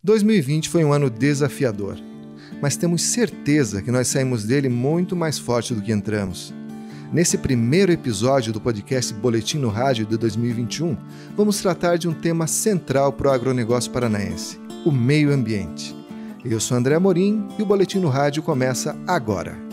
2020 foi um ano desafiador, mas temos certeza que nós saímos dele muito mais forte do que entramos. Nesse primeiro episódio do podcast Boletim no Rádio de 2021, vamos tratar de um tema central para o agronegócio paranaense, o meio ambiente. Eu sou André Amorim e o Boletim no Rádio começa agora.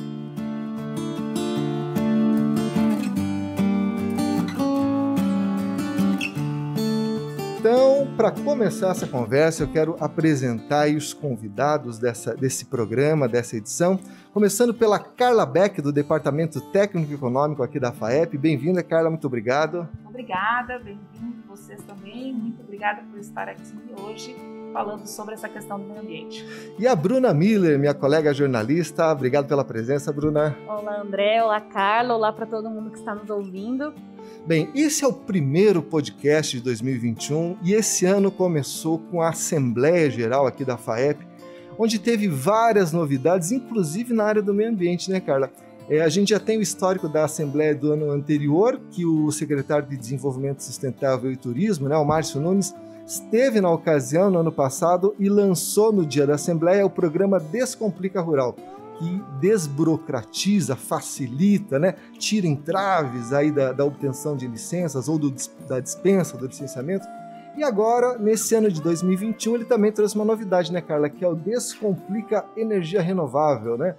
Então, para começar essa conversa, eu quero apresentar os convidados desse programa, dessa edição, começando pela Carla Beck, do Departamento Técnico e Econômico aqui da FAEP. Bem-vinda, Carla, muito obrigado. Obrigada, bem-vindo vocês também. Muito obrigada por estar aqui hoje falando sobre essa questão do meio ambiente. E a Bruna Miller, minha colega jornalista, obrigado pela presença, Bruna. Olá, André, olá, Carla, olá para todo mundo que está nos ouvindo. Bem, esse é o primeiro podcast de 2021 e esse ano começou com a Assembleia Geral aqui da FAEP, onde teve várias novidades, inclusive na área do meio ambiente, né, Carla? A gente já tem o histórico da Assembleia do ano anterior, que o secretário de Desenvolvimento Sustentável e Turismo, né, o Márcio Nunes, esteve na ocasião no ano passado e lançou no dia da Assembleia o programa Descomplica Rural, que desburocratiza, facilita, né? Tira entraves aí da obtenção de licenças ou da dispensa do licenciamento. E agora, nesse ano de 2021, ele também trouxe uma novidade, né, Carla? Que é o Descomplica Energia Renovável, né?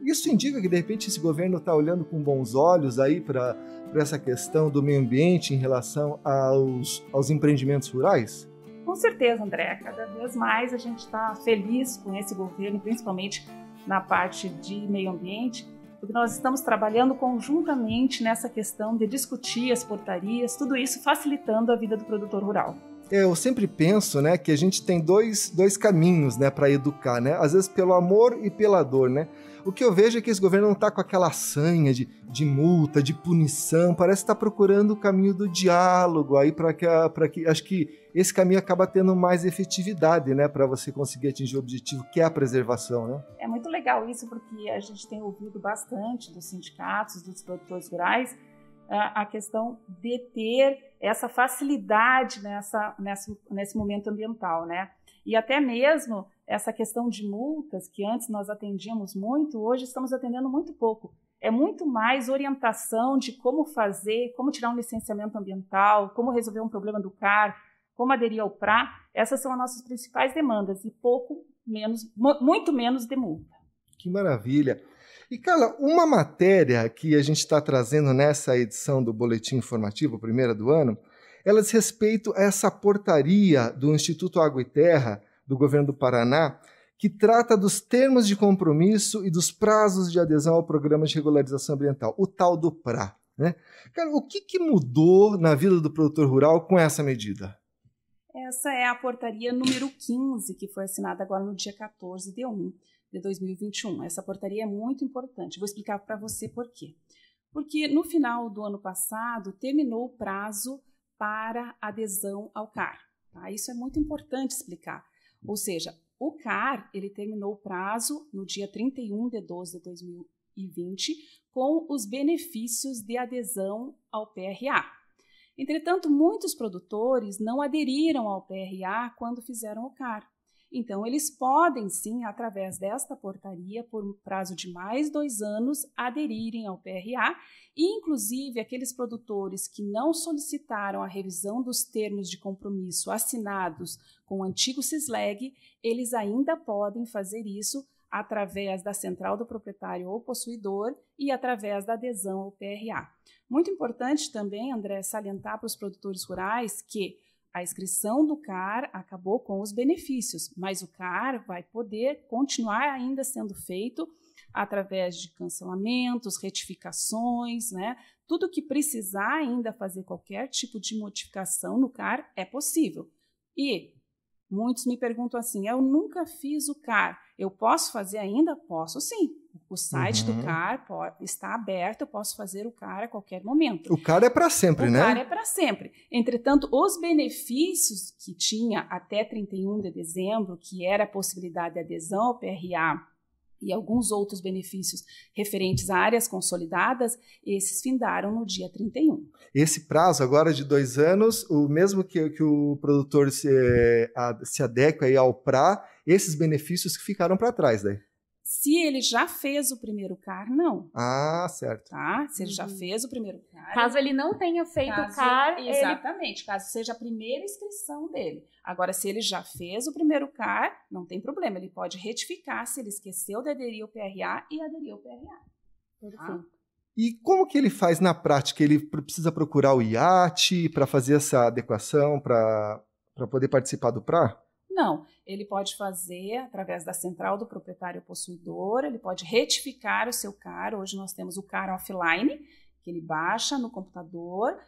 Isso indica que, de repente, esse governo está olhando com bons olhos aí para essa questão do meio ambiente em relação aos empreendimentos rurais? Com certeza, André. Cada vez mais a gente está feliz com esse governo, principalmente na parte de meio ambiente, porque nós estamos trabalhando conjuntamente nessa questão de discutir as portarias, tudo isso facilitando a vida do produtor rural. Eu sempre penso, né, que a gente tem dois caminhos, né, para educar, né? Às vezes pelo amor e pela dor, né? O que eu vejo é que esse governo não está com aquela sanha de multa, de punição, parece estar procurando o caminho do diálogo aí para que acho que esse caminho acaba tendo mais efetividade, né, para você conseguir atingir o objetivo que é a preservação, né? É muito legal isso, porque a gente tem ouvido bastante dos sindicatos, dos produtores rurais, a questão de ter essa facilidade nesse momento ambiental, né? E até mesmo essa questão de multas, que antes nós atendíamos muito, hoje estamos atendendo muito pouco. É muito mais orientação de como fazer, como tirar um licenciamento ambiental, como resolver um problema do CAR, como aderir ao PRA. Essas são as nossas principais demandas e muito menos de multa. Que maravilha! E, Carla, uma matéria que a gente está trazendo nessa edição do Boletim Informativo, primeira do ano, ela diz respeito a essa portaria do Instituto Água e Terra, do Governo do Paraná, que trata dos termos de compromisso e dos prazos de adesão ao Programa de Regularização Ambiental, o tal do PRA, né? Cara, o que mudou na vida do produtor rural com essa medida? Essa é a portaria número 15, que foi assinada agora no dia 14/1 de 2021. Essa portaria é muito importante. Vou explicar para você por quê. Porque no final do ano passado terminou o prazo para adesão ao CAR. Tá? Isso é muito importante explicar. Ou seja, o CAR ele terminou o prazo no dia 31/12/2020 com os benefícios de adesão ao PRA. Entretanto, muitos produtores não aderiram ao PRA quando fizeram o CAR. Então, eles podem sim, através desta portaria, por um prazo de mais 2 anos, aderirem ao PRA e, inclusive, aqueles produtores que não solicitaram a revisão dos termos de compromisso assinados com o antigo CISLEG, eles ainda podem fazer isso através da central do proprietário ou possuidor e através da adesão ao PRA. Muito importante também, André, salientar para os produtores rurais que a inscrição do CAR acabou com os benefícios, mas o CAR vai poder continuar ainda sendo feito através de cancelamentos, retificações, né? Tudo que precisar ainda fazer qualquer tipo de modificação no CAR é possível. E muitos me perguntam assim, eu nunca fiz o CAR, eu posso fazer ainda? Posso sim. O site do CAR está aberto, eu posso fazer o CAR a qualquer momento. O CAR é para sempre, né? O CAR é para sempre. Entretanto, os benefícios que tinha até 31 de dezembro, que era a possibilidade de adesão ao PRA e alguns outros benefícios referentes a áreas consolidadas, esses findaram no dia 31. Esse prazo agora de 2 anos, o mesmo que o produtor se adequa aí ao PRA, esses benefícios que ficaram para trás daí. Se ele já fez o primeiro CAR, não. Ah, certo. Tá? Se ele já fez o primeiro CAR... Caso ele não tenha feito o CAR... Exatamente, caso seja a primeira inscrição dele. Agora, se ele já fez o primeiro CAR, não tem problema. Ele pode retificar se ele esqueceu de aderir ao PRA e aderir ao PRA. Perfeito. E como que ele faz na prática? Ele precisa procurar o IAT para fazer essa adequação, para poder participar do PRA? Não, ele pode fazer através da central do proprietário possuidor, ele pode retificar o seu CAR. Hoje nós temos o CAR offline, que ele baixa no computador,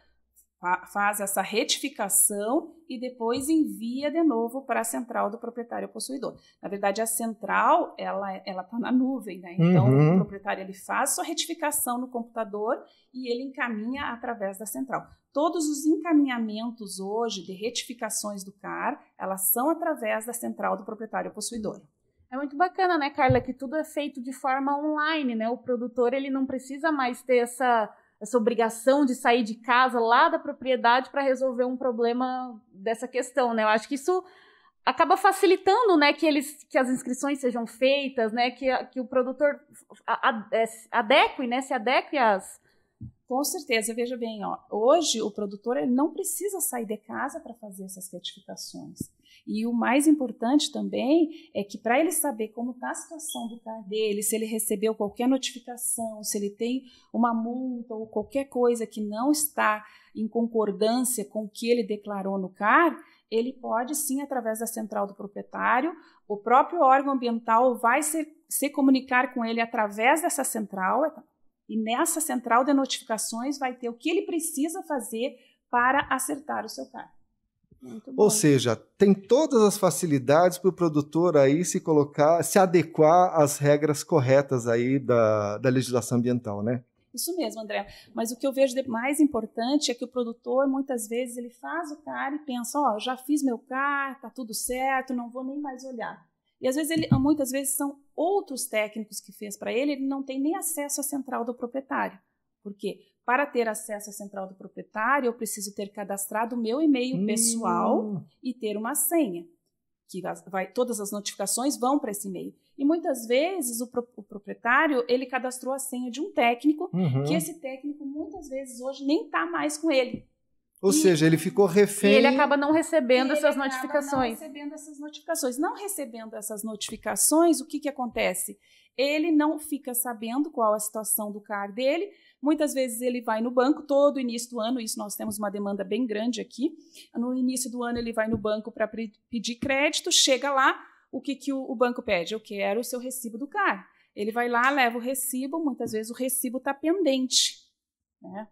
faz essa retificação e depois envia de novo para a central do proprietário possuidor. Na verdade, a central, ela está na nuvem, né? Então, o proprietário ele faz sua retificação no computador e ele encaminha através da central. Todos os encaminhamentos hoje de retificações do CAR, elas são através da central do proprietário possuidor. É muito bacana, né, Carla, que tudo é feito de forma online, né? O produtor ele não precisa mais ter essa obrigação de sair de casa lá da propriedade para resolver um problema dessa questão, né? Eu acho que isso acaba facilitando, né, que as inscrições sejam feitas, né, que o produtor se adeque às... Com certeza, veja bem, hoje o produtor ele não precisa sair de casa para fazer essas certificações. E o mais importante também é que para ele saber como está a situação do CAR dele, se ele recebeu qualquer notificação, se ele tem uma multa ou qualquer coisa que não está em concordância com o que ele declarou no CAR, ele pode sim, através da central do proprietário, o próprio órgão ambiental vai se comunicar com ele através dessa central. E nessa central de notificações vai ter o que ele precisa fazer para acertar o seu CAR. Ou seja, tem todas as facilidades para o produtor aí se adequar às regras corretas aí da legislação ambiental, né? Isso mesmo, André. Mas o que eu vejo de mais importante é que o produtor, muitas vezes, ele faz o CAR e pensa, já fiz meu CAR, tá tudo certo, não vou nem mais olhar. E às vezes muitas vezes são outros técnicos que fez para ele não tem nem acesso à central do proprietário. Por quê? Para ter acesso à central do proprietário, eu preciso ter cadastrado o meu e-mail pessoal e ter uma senha. Todas as notificações vão para esse e-mail. E muitas vezes o proprietário ele cadastrou a senha de um técnico, que esse técnico muitas vezes hoje nem está mais com ele. Ou seja, ele ficou refém... E ele acaba não recebendo essas notificações. Não recebendo essas notificações, o que acontece? Ele não fica sabendo qual a situação do CAR dele. Muitas vezes ele vai no banco, todo início do ano, isso nós temos uma demanda bem grande aqui. No início do ano ele vai no banco para pedir crédito, chega lá, o que o banco pede? Eu quero o seu recibo do CAR. Ele vai lá, leva o recibo, muitas vezes o recibo está pendente.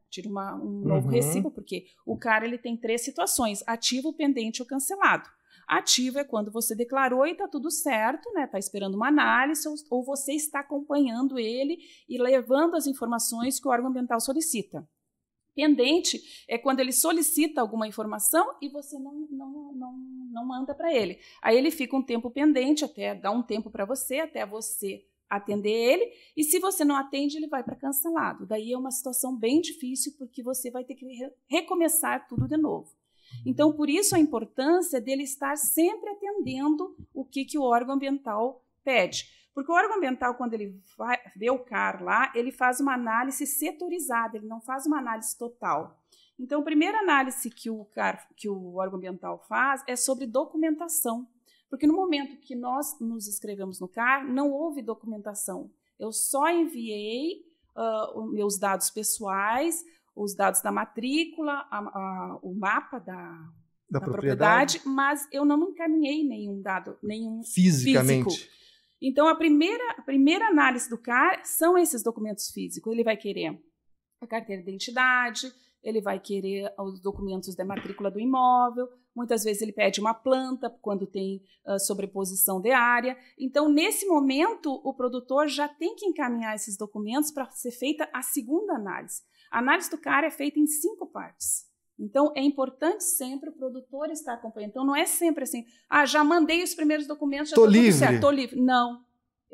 Tira um novo recibo, porque o CAR ele tem 3 situações: ativo, pendente ou cancelado. Ativo é quando você declarou e está tudo certo, está esperando uma análise, ou você está acompanhando ele e levando as informações que o órgão ambiental solicita. Pendente é quando ele solicita alguma informação e você não manda para ele. Aí ele fica um tempo pendente, até dá um tempo para você, até você atender ele, e se você não atende, ele vai para cancelado. Daí é uma situação bem difícil, porque você vai ter que recomeçar tudo de novo. Então, por isso a importância dele estar sempre atendendo o que o órgão ambiental pede. Porque o órgão ambiental, quando ele vai ver o CAR lá, ele faz uma análise setorizada, ele não faz uma análise total. Então, a primeira análise que o órgão ambiental faz é sobre documentação. Porque no momento que nós nos inscrevemos no CAR, não houve documentação. Eu só enviei os meus dados pessoais, os dados da matrícula, o mapa da propriedade, mas eu não encaminhei nenhum dado, nenhum fisicamente. Físico. Então, a primeira análise do CAR são esses documentos físicos. Ele vai querer a carteira de identidade, ele vai querer os documentos da matrícula do imóvel, muitas vezes ele pede uma planta quando tem sobreposição de área. Então, nesse momento, o produtor já tem que encaminhar esses documentos para ser feita a segunda análise. A análise do CAR é feita em 5 partes. Então, é importante sempre o produtor estar acompanhando. Então, não é sempre assim, já mandei os primeiros documentos, já está tudo certo, estou livre. Não.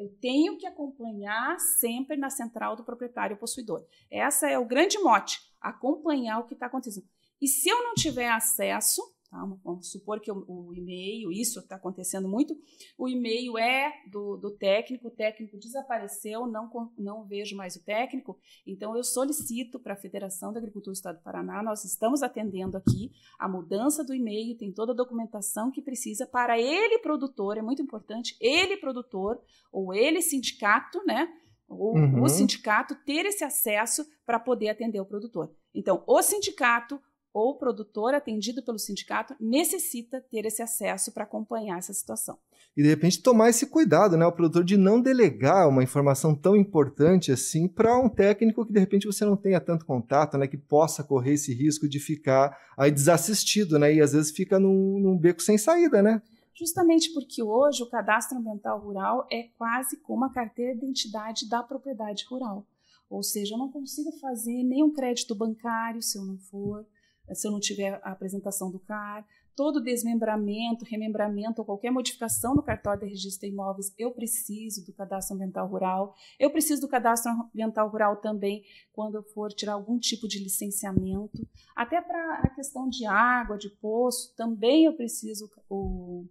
Eu tenho que acompanhar sempre na central do proprietário possuidor. Essa é o grande mote, acompanhar o que está acontecendo. E se eu não tiver acesso, tá, vamos supor que o e-mail, isso está acontecendo muito, o e-mail é do técnico, o técnico desapareceu, não vejo mais o técnico, então eu solicito para a Federação da Agricultura do Estado do Paraná, nós estamos atendendo aqui a mudança do e-mail, tem toda a documentação que precisa para ele produtor, é muito importante, ele produtor ou ele sindicato, né? Ou o sindicato ter esse acesso para poder atender o produtor. Então, o sindicato ou o produtor atendido pelo sindicato necessita ter esse acesso para acompanhar essa situação. E, de repente, tomar esse cuidado, né, o produtor, de não delegar uma informação tão importante assim para um técnico que, de repente, você não tenha tanto contato, né, que possa correr esse risco de ficar aí desassistido, né, e às vezes fica num beco sem saída, né? Justamente porque hoje o cadastro ambiental rural é quase como a carteira de identidade da propriedade rural. Ou seja, eu não consigo fazer nenhum crédito bancário se eu não tiver a apresentação do CAR, todo desmembramento, remembramento ou qualquer modificação no cartório de registro de imóveis, eu preciso do cadastro ambiental rural. Eu preciso do cadastro ambiental rural também quando eu for tirar algum tipo de licenciamento. Até para a questão de água, de poço, também eu preciso o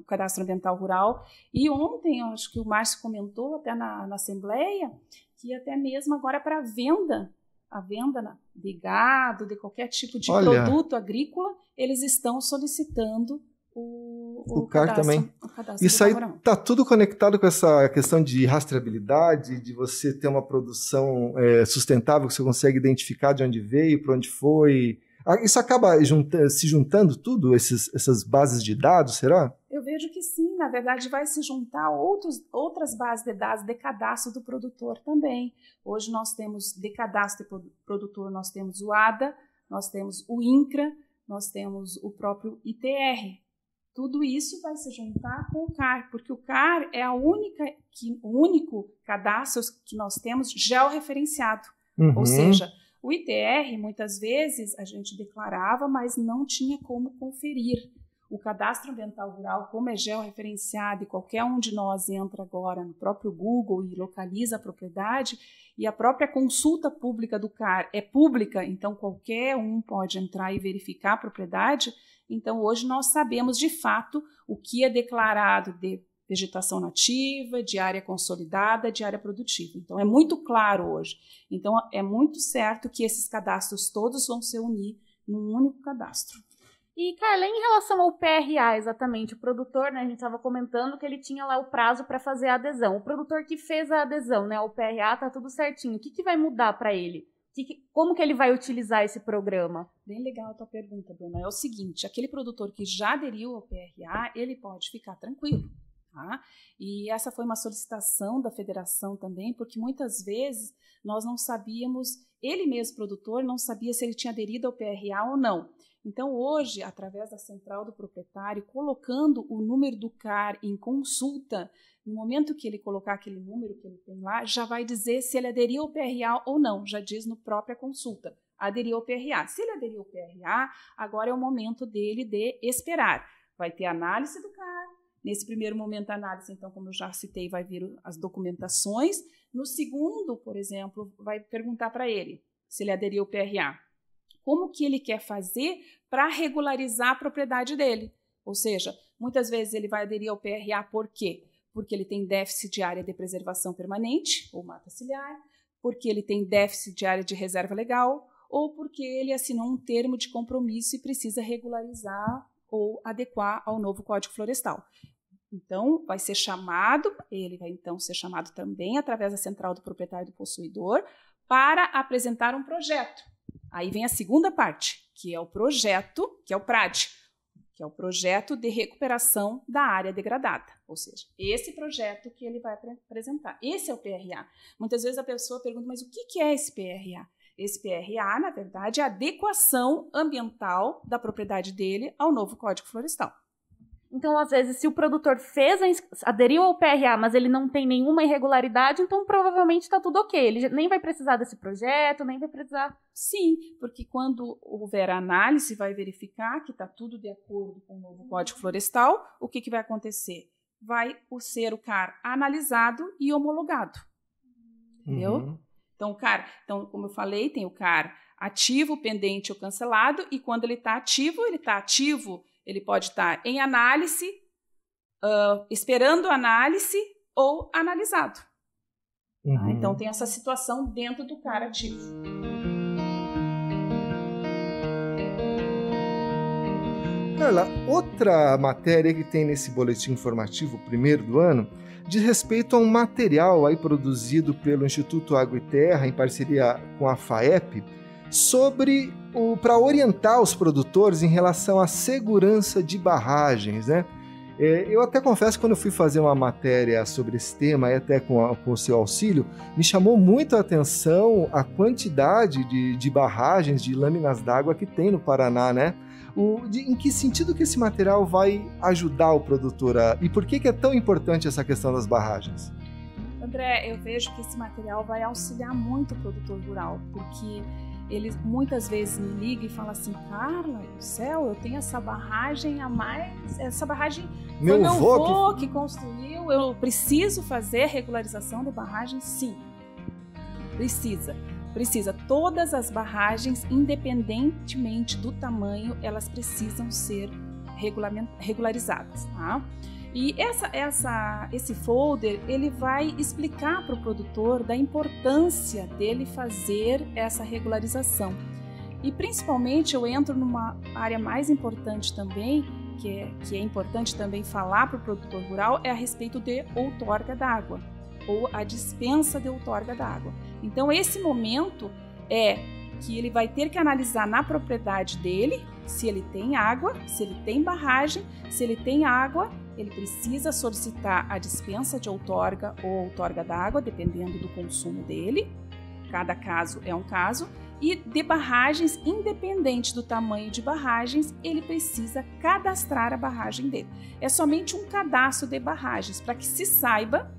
cadastro ambiental rural. E ontem, acho que o Márcio comentou até na Assembleia, que até mesmo agora para a venda de gado, de qualquer tipo de produto agrícola, eles estão solicitando o CAR também. Isso aí está tudo conectado com essa questão de rastreabilidade, de você ter uma produção sustentável, que você consegue identificar de onde veio, para onde foi. Isso acaba se juntando tudo, essas bases de dados, será? Eu vejo que sim, na verdade vai se juntar outras bases de dados de cadastro do produtor também. Hoje nós temos de cadastro do produtor, nós temos o ADA, nós temos o INCRA, nós temos o próprio ITR. Tudo isso vai se juntar com o CAR, porque o CAR é o único cadastro que nós temos georreferenciado. Ou seja, o ITR, muitas vezes, a gente declarava, mas não tinha como conferir. O cadastro ambiental rural, como é georreferenciado, e qualquer um de nós entra agora no próprio Google e localiza a propriedade, e a própria consulta pública do CAR é pública, então qualquer um pode entrar e verificar a propriedade. Então, hoje nós sabemos, de fato, o que é declarado de vegetação nativa, de área consolidada, de área produtiva. Então, é muito claro hoje. Então, é muito certo que esses cadastros todos vão se unir num único cadastro. E, Carla, em relação ao PRA, exatamente, o produtor, né, a gente estava comentando que ele tinha lá o prazo para fazer a adesão. O produtor que fez a adesão, né, ao PRA, tá tudo certinho. O que vai mudar para ele? Como que ele vai utilizar esse programa? Bem legal a tua pergunta, Bruna. É o seguinte, aquele produtor que já aderiu ao PRA, ele pode ficar tranquilo. Tá? E essa foi uma solicitação da federação também, porque muitas vezes nós não sabíamos, ele mesmo, produtor, não sabia se ele tinha aderido ao PRA ou não. Então, hoje, através da central do proprietário, colocando o número do CAR em consulta, no momento que ele colocar aquele número que ele tem lá, já vai dizer se ele aderiu ao PRA ou não, já diz no própria consulta, aderiu ao PRA. Se ele aderiu ao PRA, agora é o momento dele de esperar. Vai ter análise do CAR. Nesse primeiro momento, a análise, então, como eu já citei, vai vir as documentações. No segundo, por exemplo, vai perguntar para ele se ele aderiu ao PRA. Como que ele quer fazer para regularizar a propriedade dele? Ou seja, muitas vezes ele vai aderir ao PRA por quê? Porque ele tem déficit de área de preservação permanente, ou mata ciliar, porque ele tem déficit de área de reserva legal, ou porque ele assinou um termo de compromisso e precisa regularizar ou adequar ao novo Código Florestal. Então, vai ser chamado, ele vai então ser chamado também através da central do proprietário do possuidor para apresentar um projeto. Aí vem a segunda parte, que é o projeto, que é o PRAD, que é o projeto de recuperação da área degradada. Ou seja, esse projeto que ele vai apresentar. Esse é o PRA. Muitas vezes a pessoa pergunta, mas o que é esse PRA? Esse PRA, na verdade, é a adequação ambiental da propriedade dele ao novo Código Florestal. Então, às vezes, se o produtor aderiu ao PRA, mas ele não tem nenhuma irregularidade, então provavelmente está tudo ok. Ele nem vai precisar desse projeto, nem vai precisar... Sim, porque quando houver a análise, vai verificar que está tudo de acordo com o novo Código Florestal. O que vai acontecer? vai ser o CAR analisado e homologado. Entendeu? Então, como eu falei, tem o CAR ativo, pendente ou cancelado, e quando ele está ativo, ele pode estar em análise, esperando análise ou analisado. Tá? Então, tem essa situação dentro do CAR ativo. Carla, outra matéria que tem nesse boletim informativo, primeiro do ano, diz respeito a um material aí produzido pelo Instituto Água e Terra, em parceria com a FAEP, para orientar os produtores em relação à segurança de barragens, né? Eu até confesso que quando eu fui fazer uma matéria sobre esse tema, e até com o seu auxílio, me chamou muito a atenção a quantidade de barragens, de lâminas d'água que tem no Paraná, né? Em que sentido que esse material vai ajudar o produtor? E por que é tão importante essa questão das barragens? André, eu vejo que esse material vai auxiliar muito o produtor rural, porque ele muitas vezes me liga e fala assim: Carla do céu, eu tenho essa barragem a mais, essa barragem meu avô que construiu, eu preciso fazer regularização de barragem? Sim, precisa. Todas as barragens, independentemente do tamanho, elas precisam ser regularizadas, tá? E esse folder, ele vai explicar para o produtor da importância dele fazer essa regularização. E principalmente eu entro numa área mais importante também, que é importante também falar para o produtor rural, é a respeito de outorga d'água, ou a dispensa de outorga d'água. Então, esse momento é que ele vai ter que analisar na propriedade dele se ele tem água, se ele tem barragem. Se ele tem água, ele precisa solicitar a dispensa de outorga ou outorga d'água, dependendo do consumo dele. Cada caso é um caso. E de barragens, independente do tamanho de barragens, ele precisa cadastrar a barragem dele. É somente um cadastro de barragens, para que se saiba,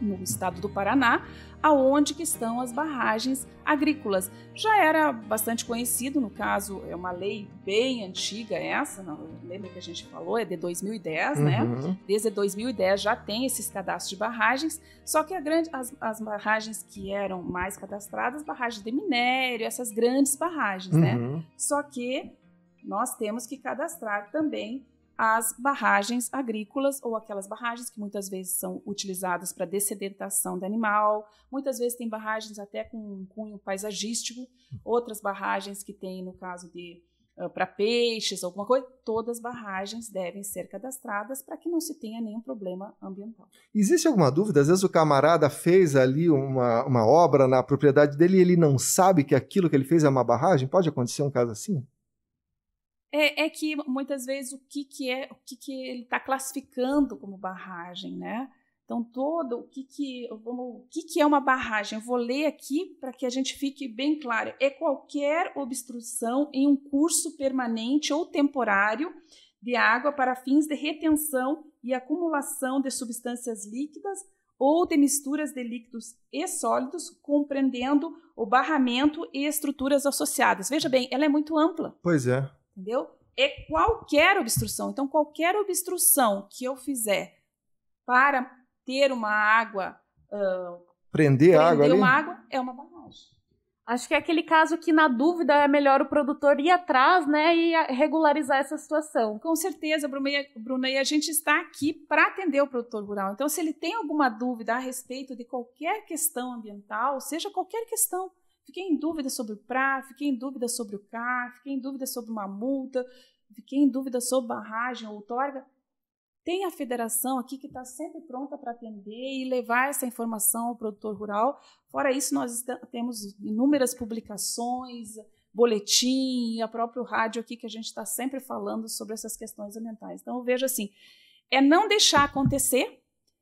no estado do Paraná, aonde que estão as barragens agrícolas. Já era bastante conhecido, no caso, é uma lei bem antiga essa, não lembra que a gente falou, é de 2010, né? Desde 2010 já tem esses cadastros de barragens, só que as barragens que eram mais cadastradas, barragens de minério, essas grandes barragens, né? Só que nós temos que cadastrar também as barragens agrícolas, ou aquelas barragens que muitas vezes são utilizadas para dessedentação do animal, muitas vezes tem barragens até com cunho paisagístico, outras barragens que tem, no caso de para peixes, alguma coisa, todas as barragens devem ser cadastradas para que não se tenha nenhum problema ambiental. Existe alguma dúvida? Às vezes o camarada fez ali uma obra na propriedade dele e ele não sabe que aquilo que ele fez é uma barragem? Pode acontecer um caso assim? É que muitas vezes o que ele está classificando como barragem, né? Então, o que é uma barragem? Eu vou ler aqui para que a gente fique bem claro. É qualquer obstrução em um curso permanente ou temporário de água para fins de retenção e acumulação de substâncias líquidas ou de misturas de líquidos e sólidos, compreendendo o barramento e estruturas associadas. Veja bem, ela é muito ampla. Pois é. Entendeu? É qualquer obstrução. Então, qualquer obstrução que eu fizer para ter uma água... prender água ali? Uma água é uma barragem. Acho que é aquele caso que, na dúvida, é melhor o produtor ir atrás, né, e regularizar essa situação. Com certeza, Bruna, e a gente está aqui para atender o produtor rural. Então, se ele tem alguma dúvida a respeito de qualquer questão ambiental, seja qualquer questão, fiquei em dúvida sobre o PRA, fiquei em dúvida sobre o CAR, fiquei em dúvida sobre uma multa, fiquei em dúvida sobre barragem ou outorga. Tem a federação aqui que está sempre pronta para atender e levar essa informação ao produtor rural. Fora isso, nós temos inúmeras publicações, boletim e a própria rádio aqui que a gente está sempre falando sobre essas questões ambientais. Então, eu vejo assim, é não deixar acontecer,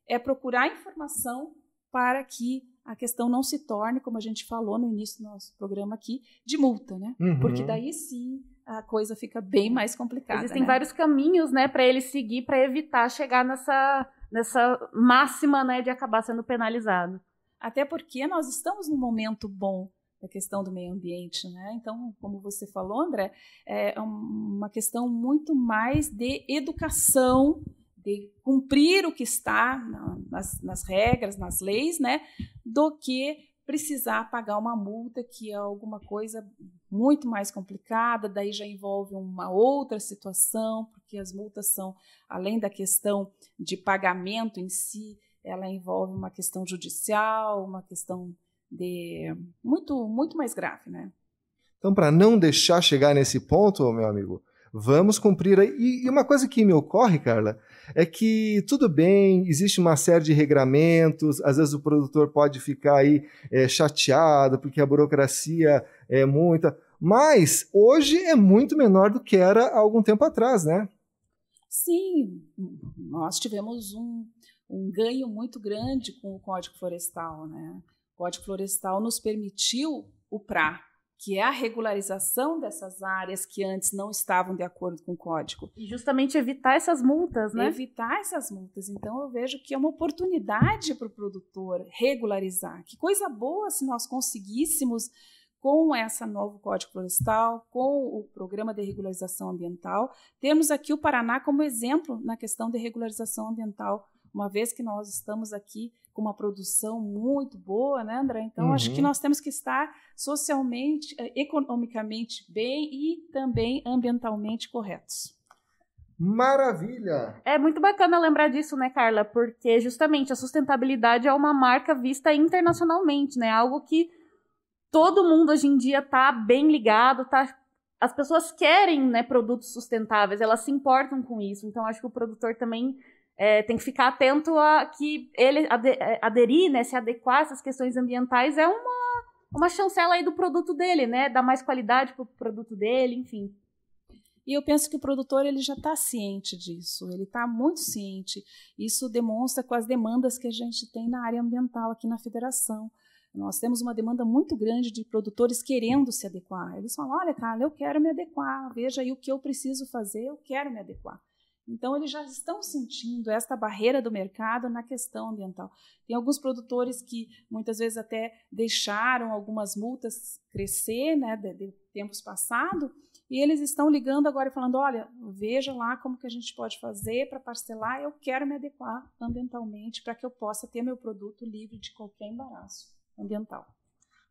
é procurar informação para que a questão não se torne, como a gente falou no início do nosso programa aqui, de multa, né? Porque daí sim a coisa fica bem mais complicada. Existem vários caminhos, né, para ele seguir para evitar chegar nessa máxima, né, de acabar sendo penalizado. Até porque nós estamos num momento bom da questão do meio ambiente, né? Então, como você falou, André, é uma questão muito mais de educação, de cumprir o que está nas regras, nas leis, né, do que precisar pagar uma multa, que é alguma coisa muito mais complicada, daí já envolve uma outra situação, porque as multas são, além da questão de pagamento em si, ela envolve uma questão judicial, uma questão muito mais grave, né? Então, para não deixar chegar nesse ponto, meu amigo, vamos cumprir aí. E uma coisa que me ocorre, Carla, é que tudo bem, existe uma série de regramentos, às vezes o produtor pode ficar aí chateado porque a burocracia é muita, mas hoje é muito menor do que era há algum tempo atrás, né? Sim, nós tivemos um ganho muito grande com o Código Florestal, né? O Código Florestal nos permitiu o PRA, que é a regularização dessas áreas que antes não estavam de acordo com o código. E justamente evitar essas multas, né? Evitar essas multas. Então, eu vejo que é uma oportunidade para o produtor regularizar. Que coisa boa se nós conseguíssemos, com esse novo Código Florestal, com o Programa de Regularização Ambiental, temos aqui o Paraná como exemplo na questão de regularização ambiental, uma vez que nós estamos aqui com uma produção muito boa, né, André? Então, acho que nós temos que estar socialmente, economicamente bem e também ambientalmente corretos. Maravilha! É muito bacana lembrar disso, né, Carla? Porque justamente a sustentabilidade é uma marca vista internacionalmente, né? Algo que todo mundo hoje em dia está bem ligado, as pessoas querem, né, produtos sustentáveis, elas se importam com isso. Então, acho que o produtor também tem que ficar atento a que ele aderir, né, se adequar a essas questões ambientais é uma chancela aí do produto dele, né, dar mais qualidade para o produto dele, enfim. E eu penso que o produtor ele já está ciente disso, ele está muito ciente. Isso demonstra com as demandas que a gente tem na área ambiental aqui na federação. Nós temos uma demanda muito grande de produtores querendo se adequar. Eles falam, olha, Carla, eu quero me adequar, veja aí o que eu preciso fazer, eu quero me adequar. Então, eles já estão sentindo esta barreira do mercado na questão ambiental. Tem alguns produtores que muitas vezes até deixaram algumas multas crescer, né, de tempos passados, e eles estão ligando agora e falando, olha, veja lá como que a gente pode fazer para parcelar, eu quero me adequar ambientalmente para que eu possa ter meu produto livre de qualquer embaraço ambiental.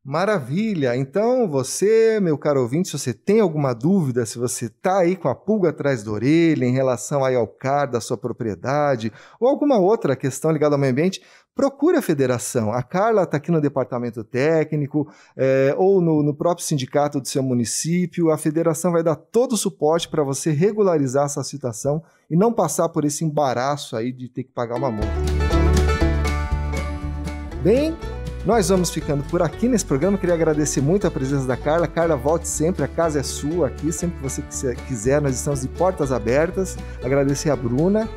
Maravilha! Então você, meu caro ouvinte, se você tem alguma dúvida, se você está aí com a pulga atrás da orelha em relação aí ao CAR da sua propriedade ou alguma outra questão ligada ao meio ambiente, procure a federação. A Carla está aqui no departamento técnico ou no próprio sindicato do seu município. A federação vai dar todo o suporte para você regularizar essa situação e não passar por esse embaraço aí de ter que pagar uma multa. Bem, nós vamos ficando por aqui nesse programa. Queria agradecer muito a presença da Carla. Carla, volte sempre, a casa é sua aqui, sempre que você quiser, nós estamos de portas abertas. Agradecer a Bruna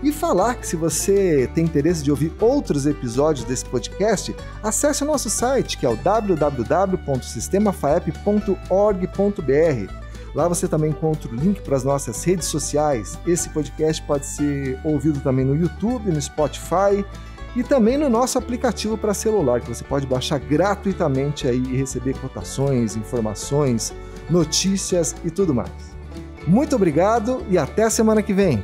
e falar que se você tem interesse de ouvir outros episódios desse podcast, acesse o nosso site, que é o www.sistemafaep.org.br. Lá você também encontra o link para as nossas redes sociais. Esse podcast pode ser ouvido também no YouTube, no Spotify, e também no nosso aplicativo para celular, que você pode baixar gratuitamente aí e receber cotações, informações, notícias e tudo mais. Muito obrigado e até a semana que vem!